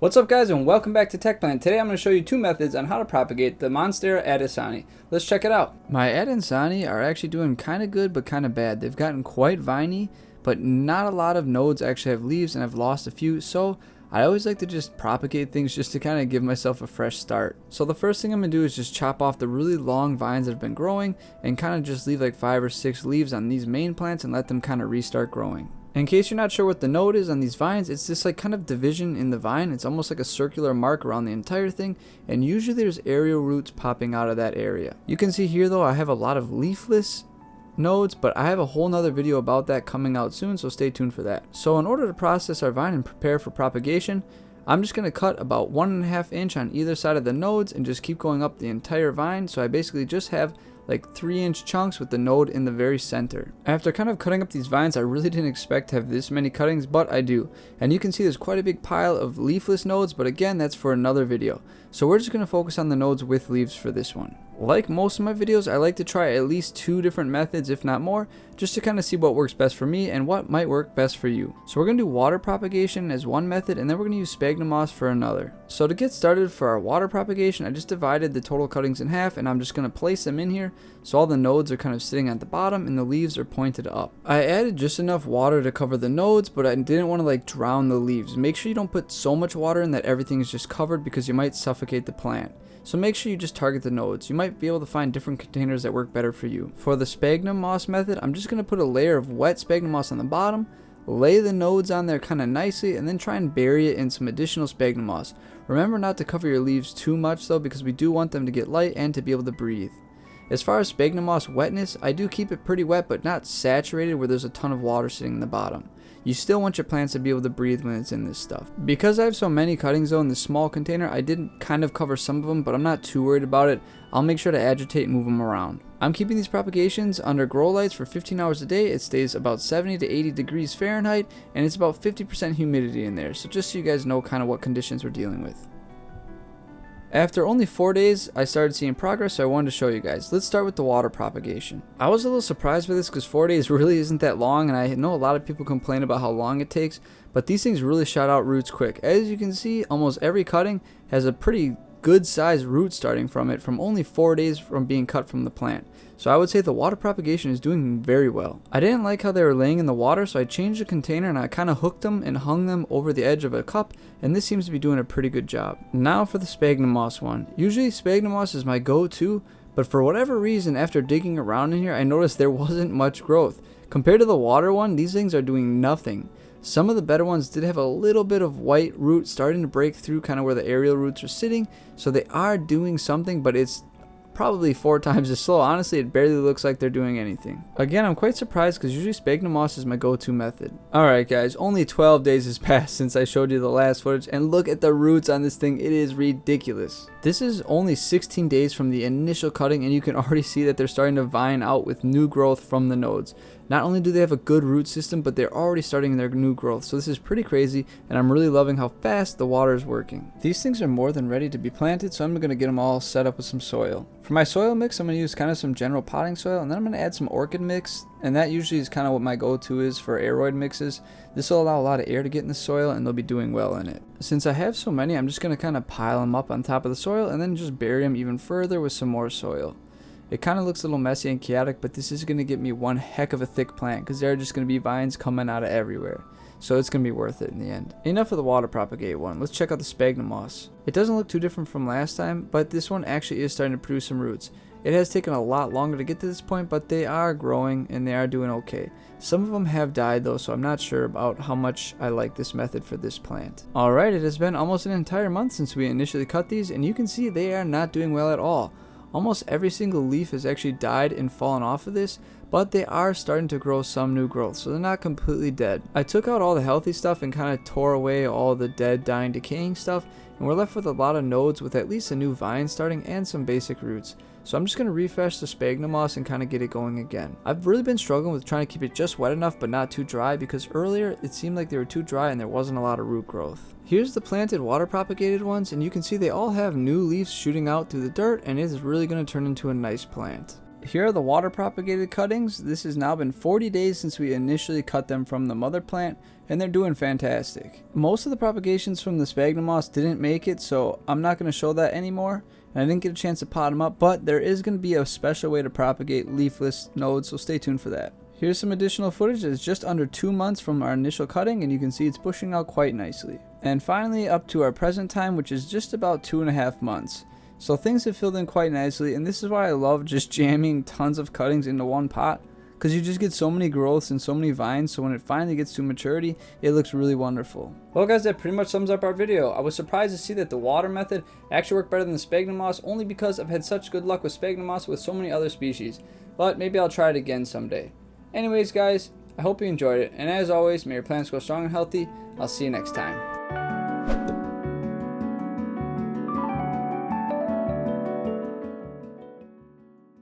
What's up guys, and welcome back to TechPlan. Today I'm going to show you two methods on how to propagate the Monstera Adansonii. Let's check it out. My Adansonii are actually doing kind of good but kind of bad. They've gotten quite viney, but not a lot of nodes actually have leaves, and I've lost a few, so I always like to just propagate things just to kind of give myself a fresh start. So the first thing I'm going to do is just chop off the really long vines that have been growing and kind of just leave like 5 or 6 leaves on these main plants and let them kind of restart growing. In case you're not sure what the node is on these vines, it's this like kind of division in the vine. It's almost like a circular mark around the entire thing, and usually there's aerial roots popping out of that area. You can see here though I have a lot of leafless nodes, but I have a whole nother video about that coming out soon, so stay tuned for that. So in order to process our vine and prepare for propagation, I'm just going to cut about 1.5 inch on either side of the nodes and just keep going up the entire vine. So I basically just have like 3-inch chunks with the node in the very center. After kind of cutting up these vines, I really didn't expect to have this many cuttings, but I do. And you can see there's quite a big pile of leafless nodes, but again, that's for another video. So we're just going to focus on the nodes with leaves for this one. Like most of my videos, I like to try at least 2 different methods, if not more, just to kind of see what works best for me and what might work best for you. So we're going to do water propagation as one method, and then we're going to use sphagnum moss for another. So to get started for our water propagation, I just divided the total cuttings in half, and I'm just going to place them in here so all the nodes are kind of sitting at the bottom and the leaves are pointed up. I added just enough water to cover the nodes, but I didn't want to like drown the leaves. Make sure you don't put so much water in that everything is just covered, because you might suffocate the plant. So make sure you just target the nodes. You might be able to find different containers that work better for you. For the sphagnum moss method, I'm just going to put a layer of wet sphagnum moss on the bottom, lay the nodes on there kind of nicely, and then try and bury it in some additional sphagnum moss. Remember not to cover your leaves too much though, because we do want them to get light and to be able to breathe. As far as sphagnum moss wetness, I do keep it pretty wet but not saturated where there's a ton of water sitting in the bottom. You still want your plants to be able to breathe when it's in this stuff. Because I have so many cuttings though in this small container, I did kind of cover some of them, but I'm not too worried about it. I'll make sure to agitate and move them around. I'm keeping these propagations under grow lights for 15 hours a day. It stays about 70 to 80 degrees Fahrenheit, and it's about 50% humidity in there. So just so you guys know kind of what conditions we're dealing with. After only 4 days, I started seeing progress, so I wanted to show you guys. Let's start with the water propagation. I was a little surprised by this because 4 days really isn't that long, and I know a lot of people complain about how long it takes, but these things really shot out roots quick. As you can see, almost every cutting has a pretty good sized root starting from it from only 4 days from being cut from the plant. So I would say the water propagation is doing very well. I didn't like how they were laying in the water, so I changed the container and I kind of hooked them and hung them over the edge of a cup, and this seems to be doing a pretty good job. Now for the sphagnum moss one. Usually sphagnum moss is my go-to, but for whatever reason after digging around in here I noticed there wasn't much growth. Compared to the water one, these things are doing nothing. Some of the better ones did have a little bit of white root starting to break through kind of where the aerial roots are sitting, so they are doing something, but it's probably 4 times as slow. Honestly, it barely looks like they're doing anything. Again, I'm quite surprised because usually sphagnum moss is my go-to method. Alright guys, only 12 days has passed since I showed you the last footage, and look at the roots on this thing. It is ridiculous. This is only 16 days from the initial cutting, and you can already see that they're starting to vine out with new growth from the nodes. Not only do they have a good root system, but they're already starting their new growth. So this is pretty crazy, and I'm really loving how fast the water is working. These things are more than ready to be planted, so I'm going to get them all set up with some soil. For my soil mix, I'm going to use kind of some general potting soil, and then I'm going to add some orchid mix, and that usually is kind of what my go-to is for aeroid mixes. This will allow a lot of air to get in the soil, and they'll be doing well in it. Since I have so many, I'm just going to kind of pile them up on top of the soil, and then just bury them even further with some more soil. It kind of looks a little messy and chaotic, but this is going to get me one heck of a thick plant because there are just going to be vines coming out of everywhere. So it's going to be worth it in the end. Enough of the water propagate one. Let's check out the sphagnum moss. It doesn't look too different from last time, but this one actually is starting to produce some roots. It has taken a lot longer to get to this point, but they are growing and they are doing okay. Some of them have died though, so I'm not sure about how much I like this method for this plant. Alright, it has been almost an entire month since we initially cut these, and you can see they are not doing well at all. Almost every single leaf has actually died and fallen off of this, but they are starting to grow some new growth, so they're not completely dead. I took out all the healthy stuff and kind of tore away all the dead, dying, decaying stuff, and we're left with a lot of nodes with at least a new vine starting and some basic roots. So I'm just going to refresh the sphagnum moss and kind of get it going again. I've really been struggling with trying to keep it just wet enough but not too dry, because earlier it seemed like they were too dry and there wasn't a lot of root growth. Here's the planted water propagated ones, and you can see they all have new leaves shooting out through the dirt, and it is really going to turn into a nice plant. Here are the water propagated cuttings. This has now been 40 days since we initially cut them from the mother plant, and they're doing fantastic. Most of the propagations from the sphagnum moss didn't make it, so I'm not going to show that anymore, and I didn't get a chance to pot them up, but there is going to be a special way to propagate leafless nodes, so stay tuned for that. Here's some additional footage that's just under 2 months from our initial cutting, and you can see it's pushing out quite nicely. And finally up to our present time, which is just about 2.5 months. So things have filled in quite nicely, and this is why I love just jamming tons of cuttings into one pot, because you just get so many growths and so many vines, so when it finally gets to maturity, it looks really wonderful. Well guys, that pretty much sums up our video. I was surprised to see that the water method actually worked better than the sphagnum moss, only because I've had such good luck with sphagnum moss with so many other species, but maybe I'll try it again someday. Anyways guys, I hope you enjoyed it, and as always, may your plants grow strong and healthy. I'll see you next time.